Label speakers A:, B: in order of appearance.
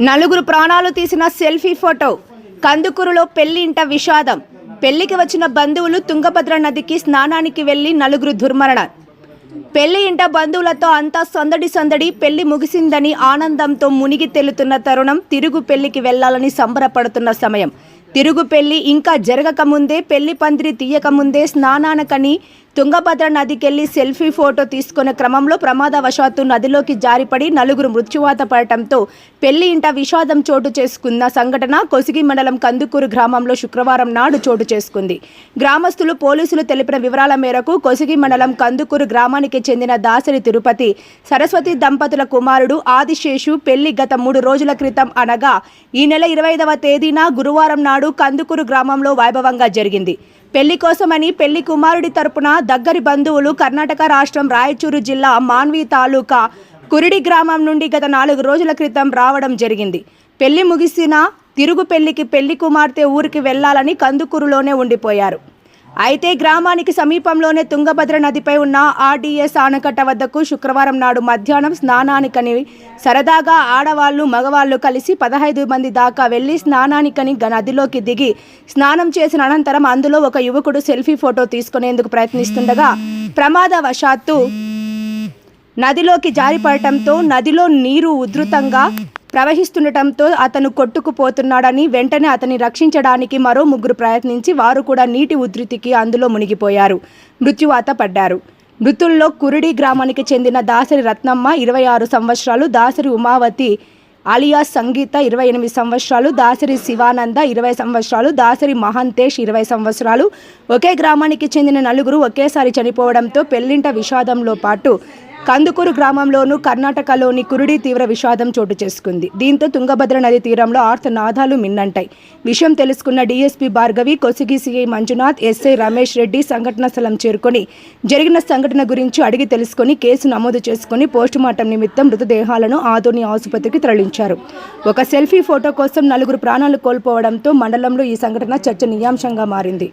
A: నలుగురు ప్రాణాలు తీసిన సెల్ఫీ ఫోటో. కందుకూరులో పెళ్లి ఇంట విషాదం. పెళ్లికి వచ్చిన బంధువులు తుంగభద్ర నదికి స్నానానికి వెళ్లి నలుగురు దుర్మరణ. పెళ్లి ఇంట బంధువులతో అంతా సందడి సందడి. పెళ్లి ముగిసిందని ఆనందంతో మునిగి తేలుతున్న తరుణం. తిరుగు పెళ్లికి వెళ్లాలని సంబరపడుతున్న సమయం. తిరుగు పెళ్లి ఇంకా జరగకముందే, పెళ్లి పందిరి తీయకముందే స్నానానికని తుంగభద్ర నదికెళ్లి సెల్ఫీ ఫోటో తీసుకునే క్రమంలో ప్రమాదవశాత్తు నదిలోకి జారిపడి నలుగురు మృత్యువాత పడటంతో పెళ్లి ఇంట విషాదం చోటు చేసుకున్న సంఘటన కొసిగి మండలం కందుకూరు గ్రామంలో శుక్రవారం నాడు చోటు చేసుకుంది. గ్రామస్తులు, పోలీసులు తెలిపిన వివరాల మేరకు కొసిగి మండలం కందుకూరు గ్రామానికి చెందిన దాసరి తిరుపతి, సరస్వతి దంపతుల కుమారుడు ఆదిశేషు పెళ్లి గత 3 రోజుల క్రితం అనగా ఈ నెల 25వ తేదీన గురువారం నాడు కందుకూరు గ్రామంలో వైభవంగా జరిగింది. పెళ్లి కోసమని పెళ్లి కుమారుడి తరపున దగ్గరి బంధువులు కర్ణాటక రాష్ట్రం రాయచూరు జిల్లా మాన్వి తాలూకా కురిడి గ్రామం నుండి గత 4 రోజుల క్రితం రావడం జరిగింది. పెళ్లి ముగిసిన తిరుగు పెళ్లికి పెళ్లి కుమార్తె ఊరికి వెళ్లాలని కందుకూరులోనే ఉండిపోయారు. అయితే గ్రామానికి సమీపంలోనే తుంగభద్ర నదిపై ఉన్న ఆర్డీఎస్ ఆనకట్ట వద్దకు శుక్రవారం నాడు మధ్యాహ్నం స్నానానికని సరదాగా ఆడవాళ్లు, మగవాళ్లు కలిసి 15 మంది దాకా వెళ్లి స్నానానికని నదిలోకి దిగి స్నానం చేసిన అనంతరం అందులో ఒక యువకుడు సెల్ఫీ ఫోటో తీసుకునేందుకు ప్రయత్నిస్తుండగా ప్రమాదవశాత్తు నదిలోకి జారిపడటంతో నదిలో నీరు ఉధృతంగా ప్రవహిస్తుండటంతో అతను కొట్టుకుపోతున్నాడని, వెంటనే అతన్ని రక్షించడానికి మరో 3 ప్రయత్నించి వారు కూడా నీటి ఉధృతికి అందులో మునిగిపోయారు, మృత్యువాత పడ్డారు. మృతుల్లో కురిడి గ్రామానికి చెందిన దాసరి రత్నమ్మ 26 సంవత్సరాలు, దాసరి ఉమావతి అలియాస్ సంగీత 28 సంవత్సరాలు, దాసరి శివానంద 20 సంవత్సరాలు, దాసరి మహంతేష్ 20 సంవత్సరాలు. ఒకే గ్రామానికి చెందిన నలుగురు ఒకేసారి చనిపోవడంతో పెళ్లింట విషాదంలో పాటు కందుకూరు గ్రామంలోనూ కర్ణాటకలోని కురిడి తీవ్ర విషాదం చోటు చేసుకుంది. దీంతో తుంగభద్ర నది తీరంలో ఆర్తనాదాలు మిన్నంటాయి. విషయం తెలుసుకున్న DSP Bhargavi, Kosigi CI Manjunath, SI Ramesh Reddy సంఘటన స్థలం చేరుకొని జరిగిన సంఘటన గురించి అడిగి తెలుసుకుని కేసు నమోదు చేసుకుని పోస్టుమార్టం నిమిత్తం మృతదేహాలను ఆదోని ఆసుపత్రికి తరలించారు. ఒక సెల్ఫీ ఫోటో కోసం 4 ప్రాణాలు కోల్పోవడంతో మండలంలో ఈ సంఘటన చర్చనీయాంశంగా మారింది.